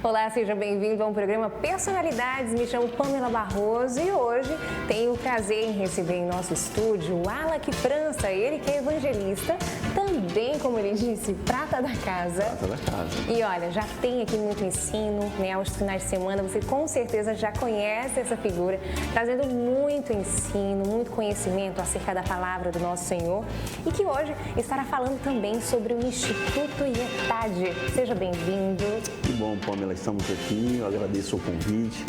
Olá, seja bem-vindo a um programa Personalidades. Me chamo Pamela Barroso e hoje tenho o prazer em receber em nosso estúdio o Alec França, ele que é evangelista, também, como ele disse, prata da casa. Prata da casa. E olha, já tem aqui muito ensino, né? Aos finais de semana você com certeza já conhece essa figura, trazendo muito ensino, muito conhecimento acerca da palavra do nosso Senhor e que hoje estará falando também sobre o Instituto IETAD. Seja bem-vindo. Que bom, Pamela, estamos aqui, eu agradeço o convite.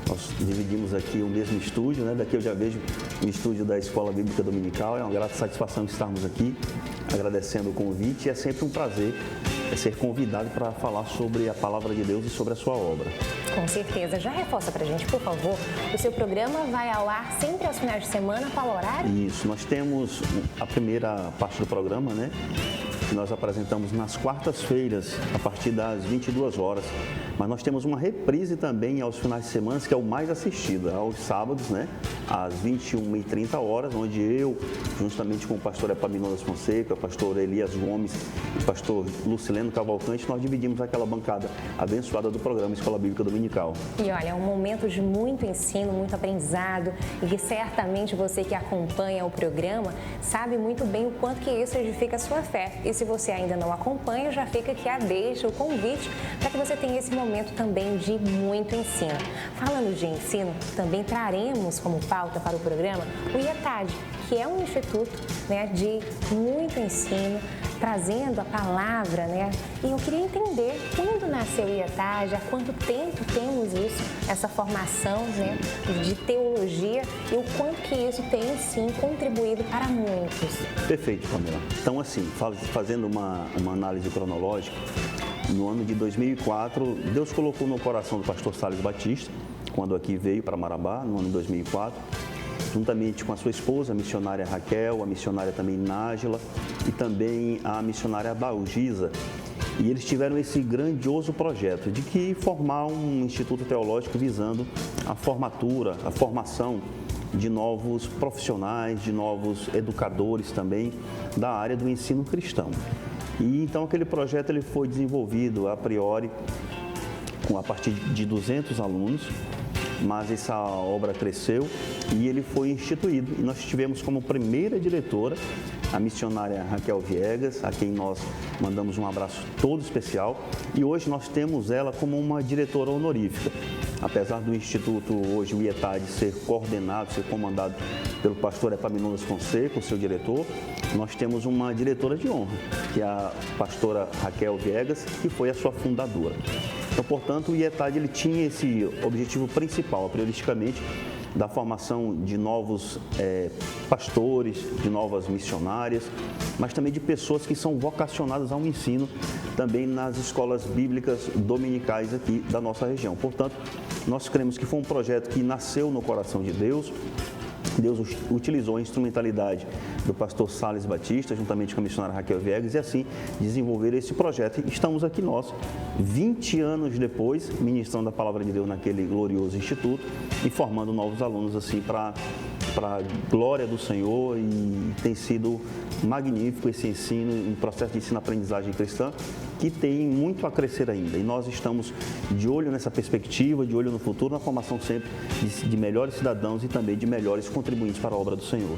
Nós dividimos aqui o mesmo estúdio, né? Daqui eu já vejo o estúdio da Escola Bíblica Dominical. É uma grata satisfação estarmos aqui, agradecendo o convite. E é sempre um prazer ser convidado para falar sobre a Palavra de Deus e sobre a sua obra. Com certeza. Já reforça para a gente, por favor, o seu programa vai ao ar sempre aos finais de semana, qual horário? Isso, nós temos a primeira parte do programa, né? Que nós apresentamos nas quartas-feiras, a partir das 22 horas. Mas nós temos uma reprise também aos finais de semana, que é o mais assistido, aos sábados, né? Às 21h30 horas, onde eu, juntamente com o pastor Epaminondas Fonseca, o pastor Elias Gomes e o pastor Lucileno Cavalcante, nós dividimos aquela bancada abençoada do programa Escola Bíblica Dominical. E olha, é um momento de muito ensino, muito aprendizado e que certamente você que acompanha o programa sabe muito bem o quanto que isso edifica a sua fé. E se você ainda não acompanha, já fica aqui a deixa, o convite para que você tenha esse momento também de muito ensino. Falando de ensino, também traremos como pauta para o programa o IETAD, que é um instituto, né, de muito ensino, trazendo a palavra, né? E eu queria entender quando nasceu o IETAD, há quanto tempo temos isso, essa formação, né, de teologia e o quanto que isso tem, sim, contribuído para muitos. Perfeito, Pamela. Então, assim, fazendo uma análise cronológica, no ano de 2004, Deus colocou no coração do pastor Sales Batista, quando aqui veio para Marabá, no ano de 2004, juntamente com a sua esposa, a missionária Raquel, a missionária também Nájila e também a missionária Dalgisa. E eles tiveram esse grandioso projeto de que formar um instituto teológico visando a formatura, a formação de novos profissionais, de novos educadores também da área do ensino cristão. E então aquele projeto ele foi desenvolvido a priori a partir de 200 alunos, mas essa obra cresceu e ele foi instituído. E nós tivemos como primeira diretora a missionária Raquel Viegas, a quem nós mandamos um abraço todo especial. E hoje nós temos ela como uma diretora honorífica. Apesar do Instituto, hoje o IETAD, ser coordenado, ser comandado pelo pastor Epaminondas Fonseca, o seu diretor, nós temos uma diretora de honra, que é a pastora Raquel Viegas, que foi a sua fundadora. Então, portanto, o IETAD ele tinha esse objetivo principal, prioristicamente, da formação de novos pastores, de novas missionárias, mas também de pessoas que são vocacionadas ao ensino também nas escolas bíblicas dominicais aqui da nossa região. Portanto, nós cremos que foi um projeto que nasceu no coração de Deus. Deus utilizou a instrumentalidade do pastor Sales Batista, juntamente com a missionária Raquel Viegas, e assim desenvolver esse projeto. E estamos aqui nós, 20 anos depois, ministrando a palavra de Deus naquele glorioso instituto e formando novos alunos assim para a glória do Senhor, e tem sido magnífico esse ensino, um processo de ensino-aprendizagem cristã que tem muito a crescer ainda. E nós estamos de olho nessa perspectiva, de olho no futuro, na formação sempre de melhores cidadãos e também de melhores contribuintes para a obra do Senhor.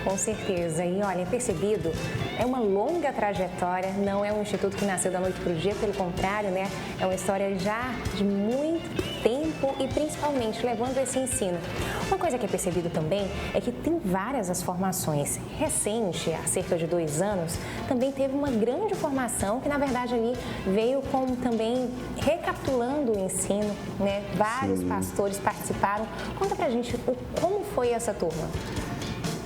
Com certeza. E olha, percebido, é uma longa trajetória, não é um instituto que nasceu da noite para o dia, pelo contrário, né? É uma história já de muito tempo e principalmente levando esse ensino. Uma coisa que é percebido também é que tem várias as formações. Recente, há cerca de 2 anos, também teve uma grande formação que, na verdade, ali veio com também recapitulando o ensino, né? Vários pastores participaram. Conta pra gente como foi essa turma.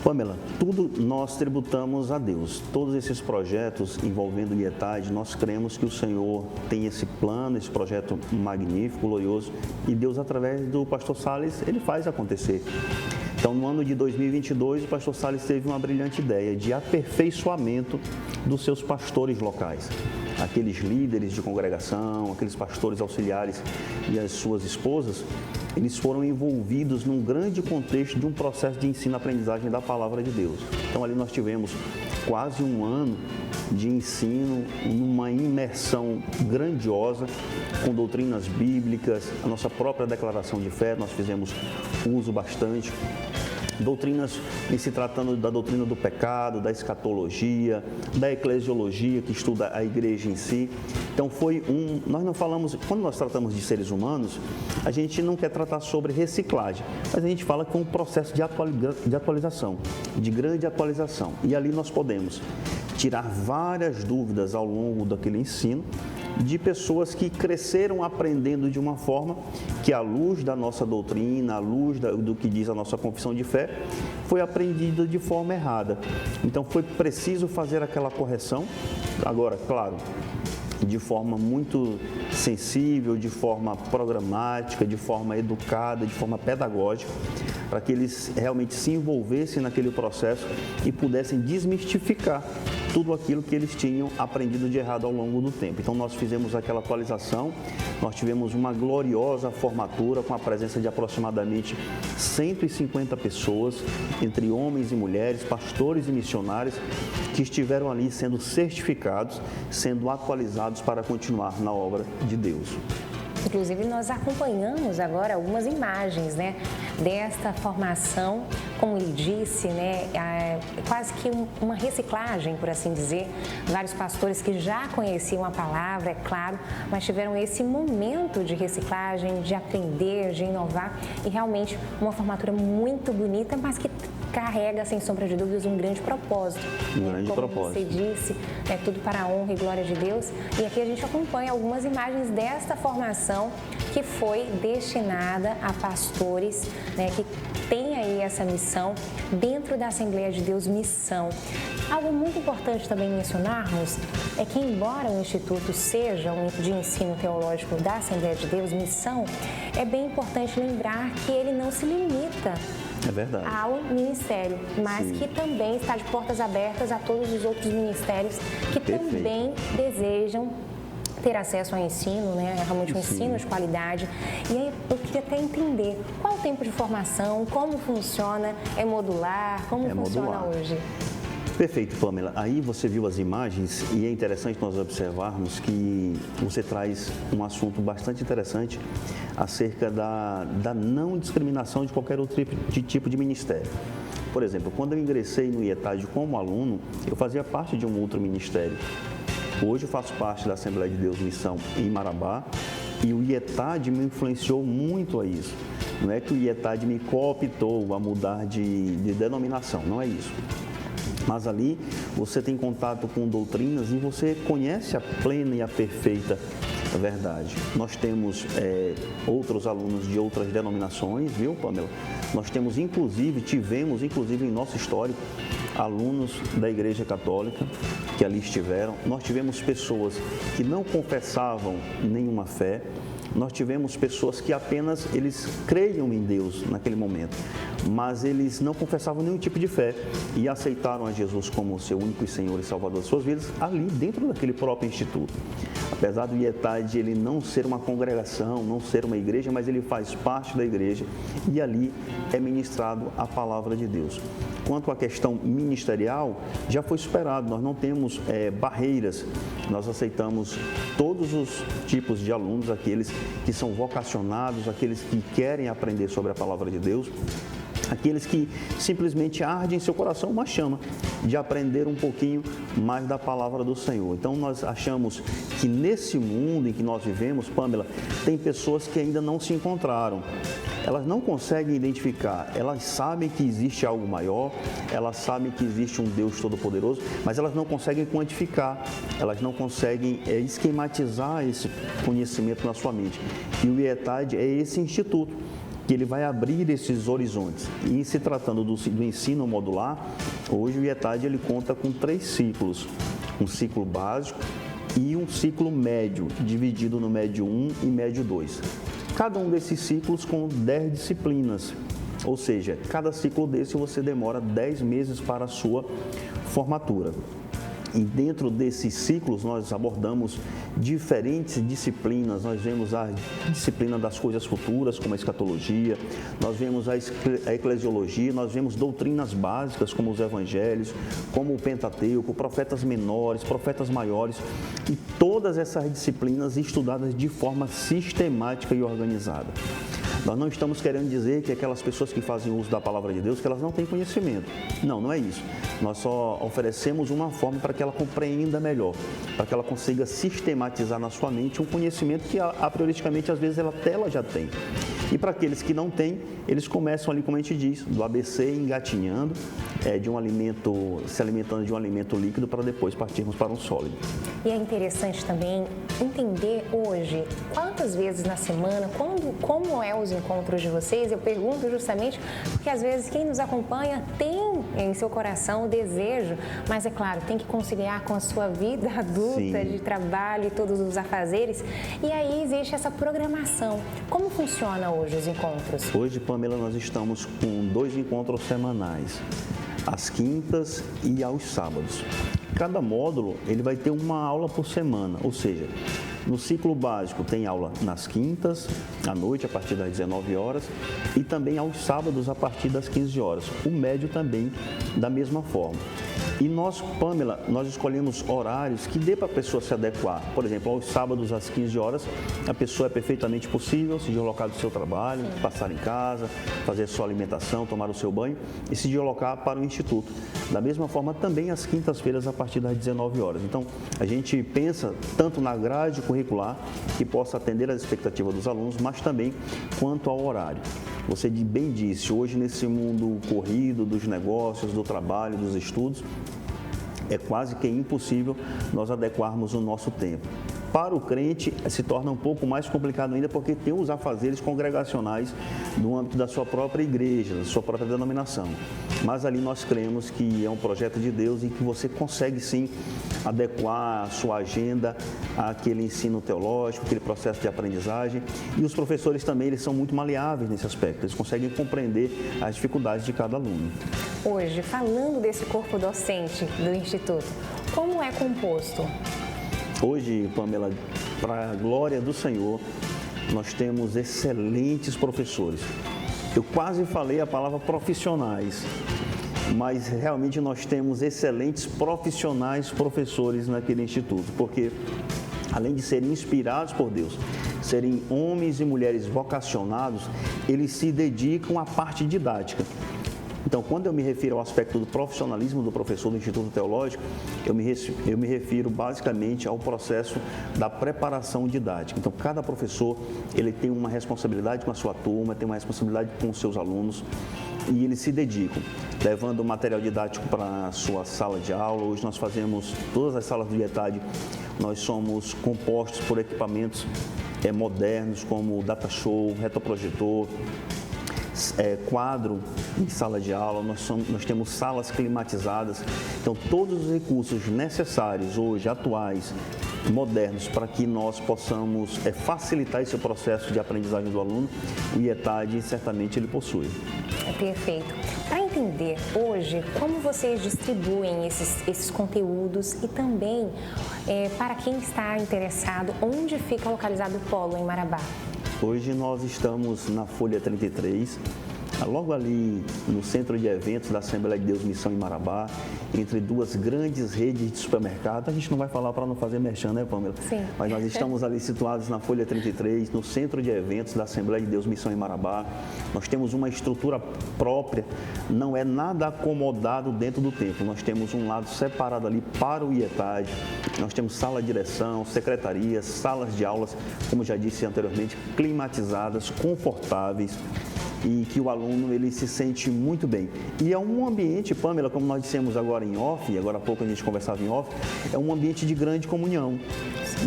Pamela, tudo nós tributamos a Deus. Todos esses projetos envolvendo o IETAD, nós cremos que o Senhor tem esse plano, esse projeto magnífico, glorioso, e Deus, através do pastor Sales, ele faz acontecer. Então, no ano de 2022, o pastor Salles teve uma brilhante ideia de aperfeiçoamento dos seus pastores locais. Aqueles líderes de congregação, aqueles pastores auxiliares e as suas esposas, eles foram envolvidos num grande contexto de um processo de ensino-aprendizagem da palavra de Deus. Então, ali nós tivemos quase um ano de ensino, numa imersão grandiosa, com doutrinas bíblicas, a nossa própria declaração de fé, nós fizemos uso bastante. Doutrinas em se tratando da doutrina do pecado, da escatologia, da eclesiologia, que estuda a igreja em si. Então nós não falamos, quando nós tratamos de seres humanos, a gente não quer tratar sobre reciclagem, mas a gente fala que é um processo de atualização, de grande atualização. E ali nós podemos tirar várias dúvidas ao longo daquele ensino, de pessoas que cresceram aprendendo de uma forma que, à luz da nossa doutrina, à luz do que diz a nossa confissão de fé, foi aprendido de forma errada. Então, foi preciso fazer aquela correção. Agora, claro, de forma muito sensível, de forma programática, de forma educada, de forma pedagógica, para que eles realmente se envolvessem naquele processo e pudessem desmistificar tudo aquilo que eles tinham aprendido de errado ao longo do tempo. Então, nós fizemos aquela atualização, nós tivemos uma gloriosa formatura com a presença de aproximadamente 150 pessoas, entre homens e mulheres, pastores e missionários, que estiveram ali sendo certificados, sendo atualizados para continuar na obra de Deus. Inclusive, nós acompanhamos agora algumas imagens, né, desta formação, como ele disse, né, quase que uma reciclagem, por assim dizer. Vários pastores que já conheciam a palavra, é claro, mas tiveram esse momento de reciclagem, de aprender, de inovar, e realmente uma formatura muito bonita, mas que carrega, sem sombra de dúvidas, um grande propósito. Um grande como propósito. você disse, é tudo para a honra e glória de Deus. E aqui a gente acompanha algumas imagens desta formação que foi destinada a pastores, né, que têm aí essa missão dentro da Assembleia de Deus Missão. Algo muito importante também mencionarmos é que, embora o Instituto seja um de ensino teológico da Assembleia de Deus Missão, é bem importante lembrar que ele não se limita ao ministério, mas Sim. que também está de portas abertas a todos os outros ministérios que Perfeito. também desejam ter acesso ao ensino, né? Realmente um ensino de qualidade. E aí eu queria até entender qual o tempo de formação, como funciona, é modular, como funciona modular. hoje? Perfeito, Pamela. Aí você viu as imagens e é interessante nós observarmos que você traz um assunto bastante interessante acerca da não discriminação de qualquer outro tipo de ministério. Por exemplo, quando eu ingressei no IETAD como aluno, eu fazia parte de um outro ministério. Hoje eu faço parte da Assembleia de Deus Missão em Marabá e o IETAD me influenciou muito a isso. Não é que o IETAD me cooptou a mudar de denominação, não é isso. Mas ali você tem contato com doutrinas e você conhece a plena e a perfeita verdade. Nós temos outros alunos de outras denominações, viu, Pamela? Nós tivemos inclusive em nosso histórico, alunos da Igreja Católica que ali estiveram. Nós tivemos pessoas que não confessavam nenhuma fé. Nós tivemos pessoas que apenas eles creiam em Deus naquele momento, mas eles não confessavam nenhum tipo de fé e aceitaram a Jesus como seu único Senhor e Salvador das suas vidas ali dentro daquele próprio instituto. Apesar do IETAD ele não ser uma congregação, não ser uma igreja, mas ele faz parte da igreja e ali é ministrado a palavra de Deus. Quanto à questão ministerial, já foi superado, nós não temos barreiras, nós aceitamos todos os tipos de alunos, aqueles que são vocacionados, aqueles que querem aprender sobre a palavra de Deus, aqueles que simplesmente ardem em seu coração uma chama de aprender um pouquinho mais da palavra do Senhor. Então nós achamos que nesse mundo em que nós vivemos, Pamela, tem pessoas que ainda não se encontraram. Elas não conseguem identificar, elas sabem que existe algo maior, elas sabem que existe um Deus Todo-Poderoso, mas elas não conseguem quantificar, elas não conseguem esquematizar esse conhecimento na sua mente. E o IETAD é esse instituto que ele vai abrir esses horizontes. E se tratando do ensino modular, hoje o IETAD ele conta com 3 ciclos, um ciclo básico e um ciclo médio, dividido no médio 1 e médio 2. Cada um desses ciclos com 10 disciplinas. Ou seja, cada ciclo desse você demora 10 meses para a sua formatura. E dentro desses ciclos nós abordamos diferentes disciplinas, nós vemos a disciplina das coisas futuras, como a escatologia, nós vemos a eclesiologia, nós vemos doutrinas básicas, como os evangelhos, como o Pentateuco, profetas menores, profetas maiores, e todas essas disciplinas estudadas de forma sistemática e organizada. Nós não estamos querendo dizer que aquelas pessoas que fazem uso da palavra de Deus, que elas não têm conhecimento. Não, não é isso. Nós só oferecemos uma forma para que ela compreenda melhor, para que ela consiga sistematizar na sua mente um conhecimento que, a prioristicamente, às vezes, ela já tem. E para aqueles que não têm, eles começam ali, como a gente diz, do ABC, engatinhando, de um alimento, se alimentando de um alimento líquido para depois partirmos para um sólido. E é interessante também entender hoje quantas vezes na semana, como é os encontros de vocês. Eu pergunto justamente porque às vezes quem nos acompanha tem em seu coração o desejo, mas é claro, tem que conciliar com a sua vida adulta, sim, de trabalho e todos os afazeres. E aí existe essa programação. Como funciona hoje os encontros? Hoje, Pamela, nós estamos com 2 encontros semanais, às quintas e aos sábados. Cada módulo ele vai ter uma aula por semana, ou seja, no ciclo básico tem aula nas quintas, à noite, a partir das 19 horas, e também aos sábados, a partir das 15 horas. O médio também, da mesma forma. E nós, Pamela, nós escolhemos horários que dê para a pessoa se adequar. Por exemplo, aos sábados, às 15 horas, a pessoa é perfeitamente possível se deslocar do seu trabalho, passar em casa, fazer sua alimentação, tomar o seu banho e se deslocar para o Instituto. Da mesma forma, também às quintas-feiras, a partir das 19 horas. Então, a gente pensa tanto na grade curricular, que possa atender às expectativas dos alunos, mas também quanto ao horário. Você bem disse, hoje nesse mundo corrido dos negócios, do trabalho, dos estudos, é quase que impossível nós adequarmos o nosso tempo. Para o crente, se torna um pouco mais complicado ainda, porque tem os afazeres congregacionais no âmbito da sua própria igreja, da sua própria denominação. Mas ali nós cremos que é um projeto de Deus e que você consegue sim adequar a sua agenda àquele ensino teológico, aquele processo de aprendizagem. E os professores também, eles são muito maleáveis nesse aspecto, eles conseguem compreender as dificuldades de cada aluno. Hoje, falando desse corpo docente do Instituto, como é composto? Hoje, Pamela, para a glória do Senhor, nós temos excelentes professores. Eu quase falei a palavra profissionais, mas realmente nós temos excelentes profissionais professores naquele instituto, porque além de serem inspirados por Deus, serem homens e mulheres vocacionados, eles se dedicam à parte didática. Então, quando eu me refiro ao aspecto do profissionalismo do professor do Instituto Teológico, eu me refiro basicamente ao processo da preparação didática. Então, cada professor, ele tem uma responsabilidade com a sua turma, tem uma responsabilidade com os seus alunos e eles se dedicam, levando o material didático para a sua sala de aula. Hoje nós fazemos, todas as salas do IETAD, nós somos compostos por equipamentos modernos, como data show, retroprojetor, quadro em sala de aula, nós temos salas climatizadas. Então, todos os recursos necessários hoje, atuais, modernos, para que nós possamos facilitar esse processo de aprendizagem do aluno, o IETAD certamente ele possui. É perfeito. Para entender hoje como vocês distribuem esses conteúdos e também para quem está interessado, onde fica localizado o polo em Marabá? Hoje nós estamos na Folha 33, logo ali no centro de eventos da Assembleia de Deus Missão em Marabá, entre duas grandes redes de supermercados. A gente não vai falar para não fazer merchan, né, Pamela? Sim. Mas nós estamos ali situados na Folha 33, no centro de eventos da Assembleia de Deus Missão em Marabá. Nós temos uma estrutura própria, não é nada acomodado dentro do templo. Nós temos um lado separado ali para o IETAD, nós temos sala de direção, secretarias, salas de aulas, como já disse anteriormente, climatizadas, confortáveis, e que o aluno ele se sente muito bem. E é um ambiente, Pamela, como nós dissemos agora em off, e agora há pouco a gente conversava em off, é um ambiente de grande comunhão.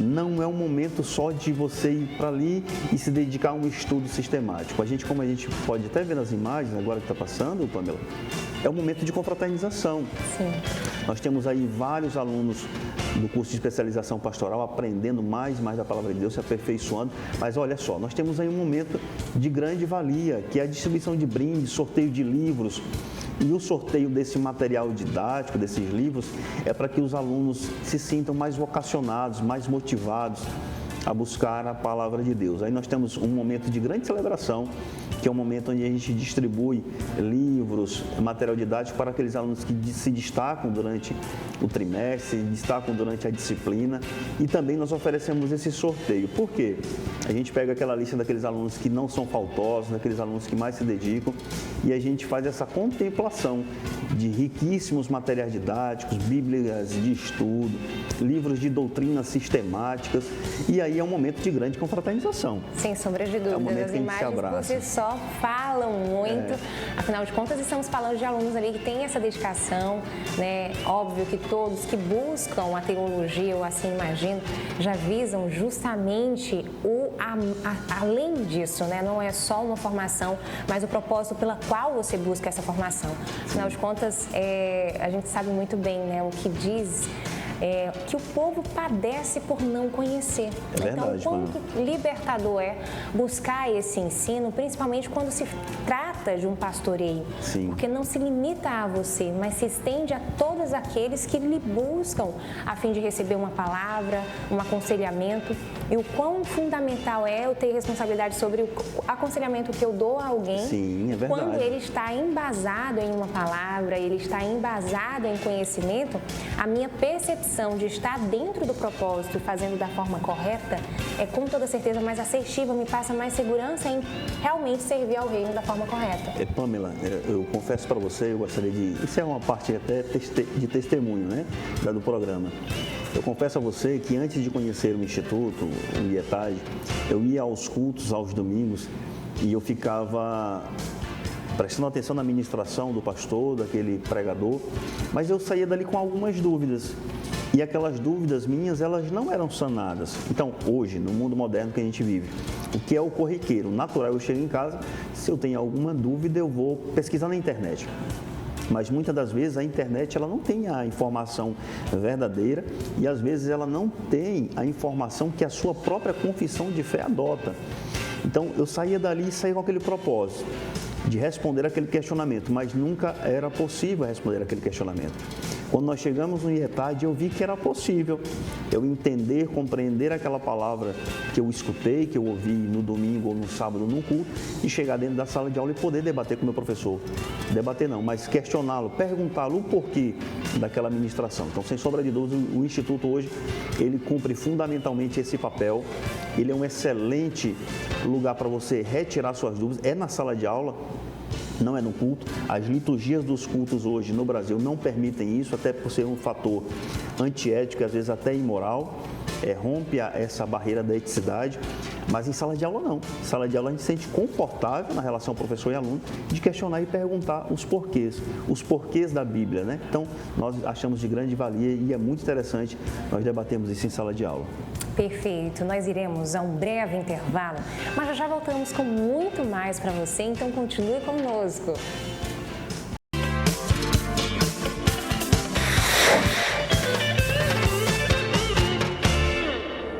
não é um momento só de você ir para ali e se dedicar a um estudo sistemático. Como a gente pode até ver nas imagens agora que está passando, Pamela, é um momento de confraternização. Sim. Nós temos aí vários alunos do curso de especialização pastoral aprendendo mais e mais da palavra de Deus, se aperfeiçoando. Mas olha só, nós temos aí um momento de grande valia, que é a distribuição de brindes, sorteio de livros. E o sorteio desse material didático, desses livros, é para que os alunos se sintam mais vocacionados, mais motivados a buscar a palavra de Deus. Aí nós temos um momento de grande celebração, que é um momento onde a gente distribui livros, material didático para aqueles alunos que se destacam durante o trimestre, se destacam durante a disciplina, e também nós oferecemos esse sorteio. Por quê? A gente pega aquela lista daqueles alunos que não são faltosos, daqueles alunos que mais se dedicam, e a gente faz essa contemplação de riquíssimos materiais didáticos, bíblias de estudo, livros de doutrinas sistemáticas, e aí é um momento de grande confraternização. Sem sombra de dúvida, um momento as que a gente se imagens abraça. por si só falam muito, afinal de contas estamos falando de alunos ali que têm essa dedicação, né? Óbvio que todos que buscam a teologia, eu assim imagino, já visam justamente além disso, né? Não é só uma formação, mas o propósito pela qual você busca essa formação. Afinal de contas, a gente sabe muito bem, né, o que diz que o povo padece por não conhecer. É verdade, então, quanto libertador é buscar esse ensino, principalmente quando se trata de um pastoreio. Sim. Porque não se limita a você, mas se estende a todos aqueles que lhe buscam a fim de receber uma palavra, um aconselhamento. E o quão fundamental é eu ter responsabilidade sobre o aconselhamento que eu dou a alguém. Sim, é verdade. Quando ele está embasado em uma palavra, ele está embasado em conhecimento, a minha percepção de estar dentro do propósito e fazendo da forma correta é com toda certeza mais assertiva, me passa mais segurança em realmente servir ao reino da forma correta. Pamela, eu confesso para você, eu gostaria de... Isso é uma parte até de testemunho, né, do programa. Eu confesso a você que antes de conhecer o Instituto, o IETAD, eu ia aos cultos, aos domingos, e eu ficava prestando atenção na ministração do pastor, daquele pregador, mas eu saía dali com algumas dúvidas. E aquelas dúvidas minhas, elas não eram sanadas. Então, hoje, no mundo moderno que a gente vive, o que é o corriqueiro? Natural, eu chego em casa, se eu tenho alguma dúvida, eu vou pesquisar na internet. Mas muitas das vezes a internet ela não tem a informação verdadeira e às vezes ela não tem a informação que a sua própria confissão de fé adota. Então, eu saía dali e saía com aquele propósito de responder aquele questionamento, mas nunca era possível responder aquele questionamento. Quando nós chegamos no IETAD, eu vi que era possível eu entender, compreender aquela palavra que eu escutei, que eu ouvi no domingo ou no sábado no culto, e chegar dentro da sala de aula e poder debater com o meu professor. Debater não, mas questioná-lo, perguntá-lo o porquê daquela ministração. Então, sem sombra de dúvida, o Instituto hoje, ele cumpre fundamentalmente esse papel. Ele é um excelente lugar para você retirar suas dúvidas. É na sala de aula, não é no culto. As liturgias dos cultos hoje no Brasil não permitem isso, até por ser um fator antiético, às vezes até imoral, rompe essa barreira da eticidade, mas em sala de aula não. Em sala de aula a gente se sente confortável na relação professor e aluno de questionar e perguntar os porquês da Bíblia, né? Então, nós achamos de grande valia e é muito interessante nós debatemos isso em sala de aula. Perfeito, nós iremos a um breve intervalo, mas já voltamos com muito mais para você, então continue conosco.